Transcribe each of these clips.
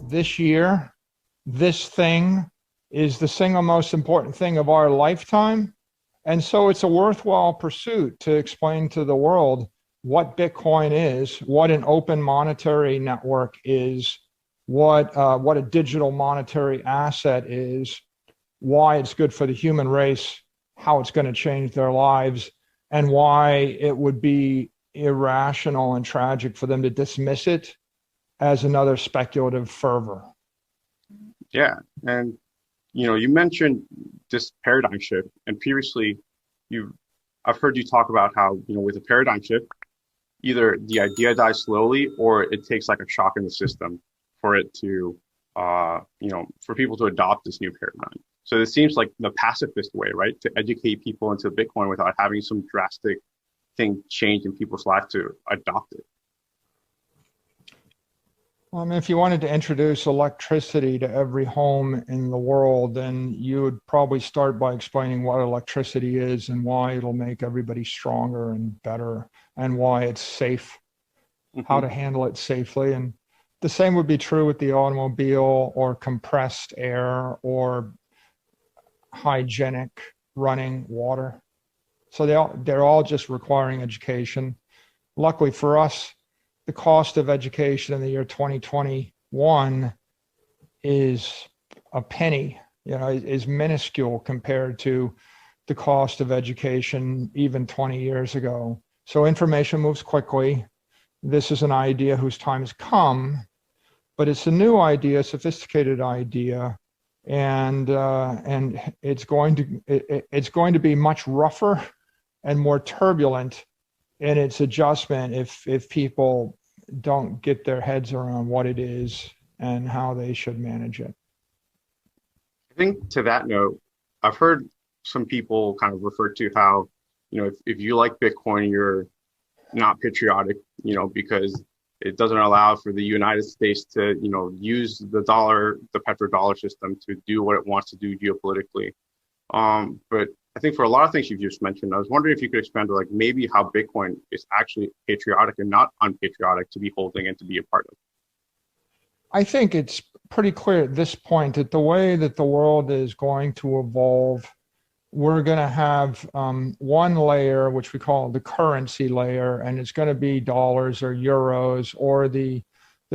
this year, this thing is the single most important thing of our lifetime. And so it's a worthwhile pursuit to explain to the world what Bitcoin is, what an open monetary network is, what a digital monetary asset is, why it's good for the human race, how it's going to change their lives, and why it would be irrational and tragic for them to dismiss it as another speculative fervor. Yeah, and you mentioned this paradigm shift, and previously, I've heard you talk about how with a paradigm shift, either the idea dies slowly or it takes like a shock in the system for it to, for people to adopt this new paradigm. So it seems like the pacifist way, right, to educate people into Bitcoin without having some drastic thing change in people's lives to adopt it. Well, I mean, if you wanted to introduce electricity to every home in the world, then you would probably start by explaining what electricity is and why it'll make everybody stronger and better, and why it's safe, how to handle it safely. And the same would be true with the automobile or compressed air or hygienic running water. So they're all just requiring education. Luckily for us, the cost of education in the year 2021 is a penny, is minuscule compared to the cost of education even 20 years ago. So information moves quickly. This is an idea whose time has come, but it's a new idea, a sophisticated idea, and it's going to be much rougher and more turbulent in its adjustment if people don't get their heads around what it is and how they should manage it. I think to that note, I've heard some people kind of refer to how, if you like Bitcoin, you're not patriotic, because it doesn't allow for the United States to, use the petrodollar system to do what it wants to do geopolitically. But I think for a lot of things you've just mentioned, I was wondering if you could expand on maybe how Bitcoin is actually patriotic and not unpatriotic to be holding and to be a part of. I think it's pretty clear at this point that the way that the world is going to evolve, we're going to have one layer, which we call the currency layer, and it's going to be dollars or euros or the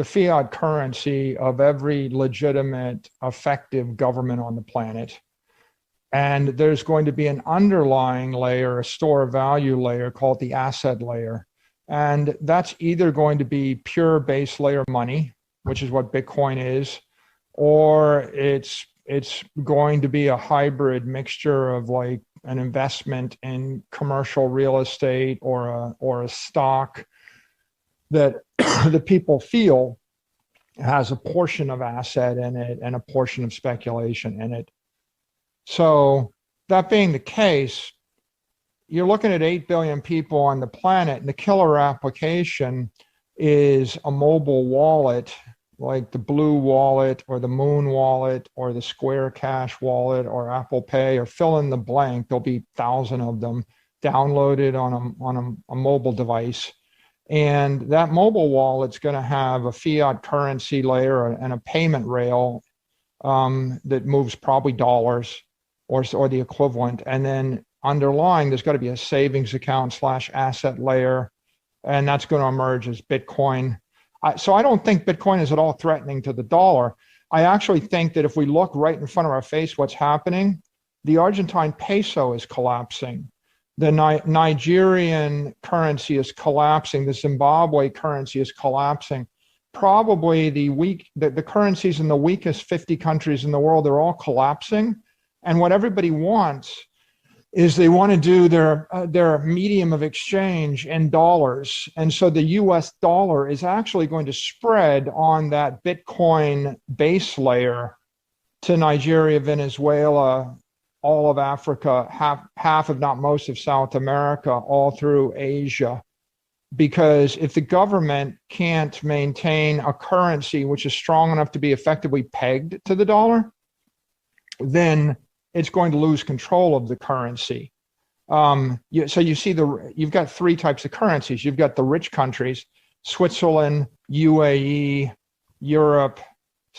fiat currency of every legitimate, effective government on the planet. And there's going to be an underlying layer, a store of value layer called the asset layer. And that's either going to be pure base layer money, which is what Bitcoin is, or it's going to be a hybrid mixture of like an investment in commercial real estate or a stock that the people feel has a portion of asset in it and a portion of speculation in it. So that being the case, you're looking at 8 billion people on the planet, and the killer application is a mobile wallet like the Blue Wallet or the Moon Wallet or the Square Cash Wallet or Apple Pay, or fill in the blank. There'll be 1,000 of them downloaded on a mobile device. And that mobile wallet's going to have a fiat currency layer and a payment rail that moves probably dollars or the equivalent. And then underlying, there's got to be a savings account / asset layer, and that's going to emerge as Bitcoin. So I don't think Bitcoin is at all threatening to the dollar. I actually think that if we look right in front of our face what's happening, the Argentine peso is collapsing. The Nigerian currency is collapsing. The Zimbabwe currency is collapsing. Probably the currencies in the weakest 50 countries in the world are all collapsing. And what everybody wants is they want to do their medium of exchange in dollars. And so the US dollar is actually going to spread on that Bitcoin base layer to Nigeria, Venezuela, all of Africa, half if not most of South America, all through Asia. Because if the government can't maintain a currency which is strong enough to be effectively pegged to the dollar, then it's going to lose control of the currency. So you see you've got three types of currencies. You've got the rich countries, Switzerland, UAE, Europe,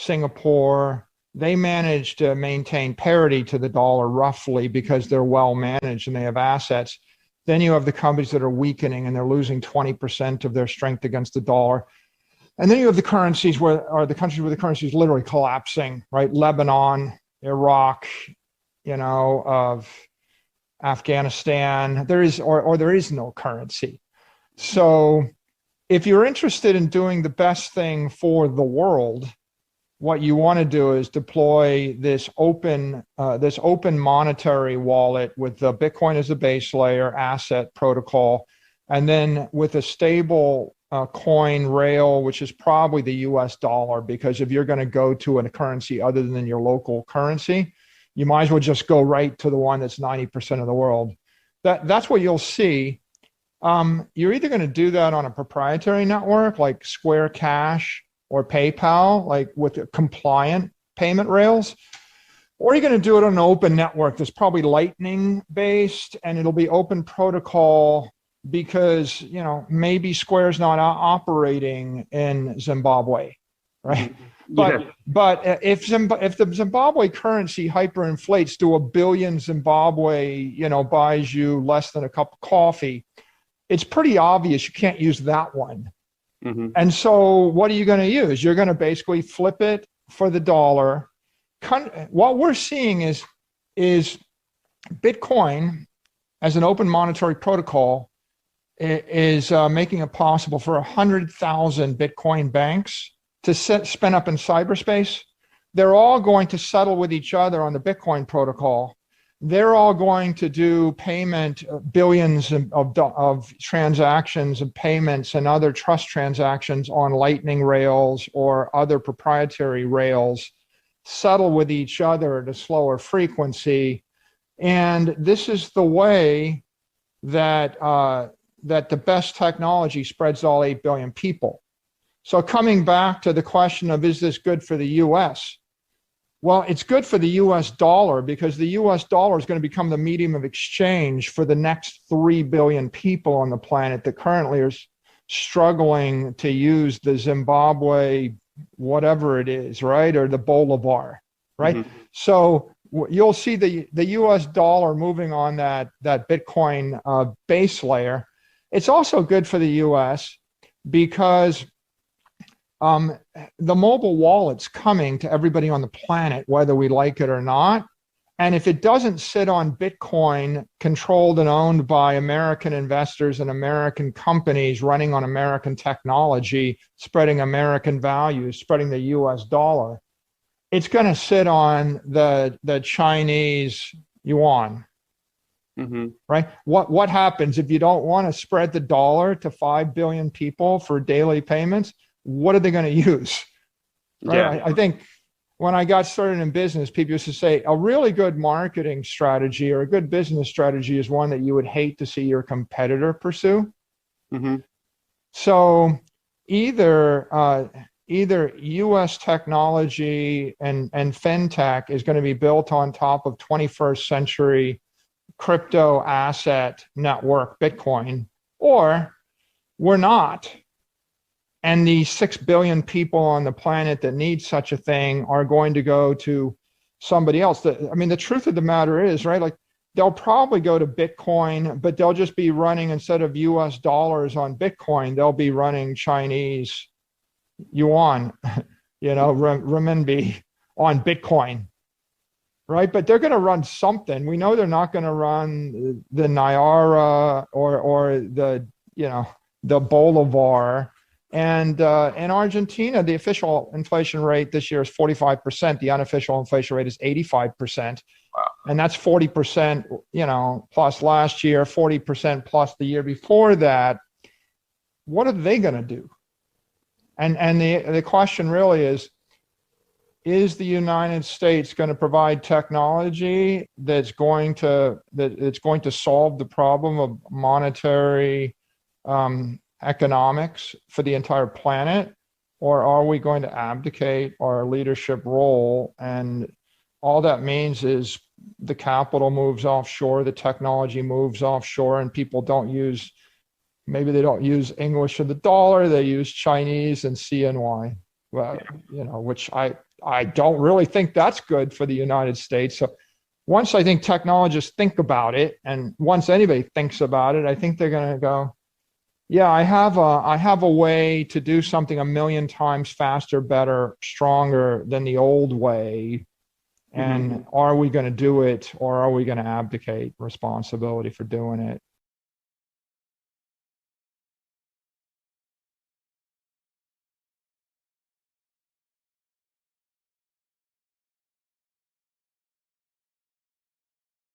Singapore, they manage to maintain parity to the dollar roughly because they're well managed and they have assets. Then you have the companies that are weakening and they're losing 20% of their strength against the dollar. And then you have the countries where the currency is literally collapsing, right? Lebanon, Iraq, of Afghanistan. There is no currency. So if you're interested in doing the best thing for the world, what you want to do is deploy this open monetary wallet with the Bitcoin as the base layer asset protocol, and then with a stable coin rail, which is probably the US dollar, because if you're going to go to a currency other than your local currency, you might as well just go right to the one that's 90% of the world. That's what you'll see. You're either going to do that on a proprietary network like Square Cash or PayPal, like with compliant payment rails, or you're going to do it on an open network that's probably Lightning based, and it'll be open protocol because, maybe Square's not operating in Zimbabwe, right? Yeah. But if the Zimbabwe currency hyperinflates to 1 billion Zimbabwe, buys you less than a cup of coffee, it's pretty obvious you can't use that one. Mm-hmm. And so what are you going to use? You're going to basically flip it for the dollar. What we're seeing is Bitcoin as an open monetary protocol is making it possible for 100,000 Bitcoin banks to spin up in cyberspace. They're all going to settle with each other on the Bitcoin protocol. They're all going to do payment, billions of transactions and payments and other trust transactions on Lightning rails or other proprietary rails, settle with each other at a slower frequency. And this is the way that the best technology spreads to all 8 billion people. So coming back to the question of, is this good for the US? Well, it's good for the US dollar because the US dollar is going to become the medium of exchange for the next 3 billion people on the planet that currently are struggling to use the Zimbabwe, whatever it is, right? Or the Bolivar, right? Mm-hmm. So you'll see the US dollar moving on that Bitcoin base layer. It's also good for the US because the mobile wallet's coming to everybody on the planet, whether we like it or not. And if it doesn't sit on Bitcoin controlled and owned by American investors and American companies running on American technology, spreading American values, spreading the US dollar, it's going to sit on the Chinese yuan. Mm-hmm. Right? What happens if you don't want to spread the dollar to 5 billion people for daily payments? What are they going to use? Right? Yeah. I think when I got started in business, people used to say a really good marketing strategy or a good business strategy is one that you would hate to see your competitor pursue. Mm-hmm. So either U.S. technology and fintech is going to be built on top of 21st century crypto asset network, Bitcoin, or we're not. And the 6 billion people on the planet that need such a thing are going to go to somebody else. The truth of the matter is, right, like they'll probably go to Bitcoin, but they'll just be running, instead of US dollars on Bitcoin, they'll be running Chinese yuan, renminbi on Bitcoin, right? But they're going to run something. We know they're not going to run the Naira or the Bolivar. And in Argentina, the official inflation rate this year is 45%. The unofficial inflation rate is 85%. Wow. And that's 40%, plus last year, 40% plus the year before that. What are they going to do? And the question really is the United States going to provide technology that's going to solve the problem of monetary economics for the entire planet, or are we going to abdicate our leadership role? And all that means is the capital moves offshore, the technology moves offshore, and people maybe they don't use English or the dollar, they use Chinese and CNY, well, which I I don't really think that's good for the United States. So once I think technologists think about it, and once anybody thinks about it, I think they're going to go, yeah, I have a way to do something a million times faster, better, stronger than the old way. Hmm. And are we going to do it, or are we going to abdicate responsibility for doing it?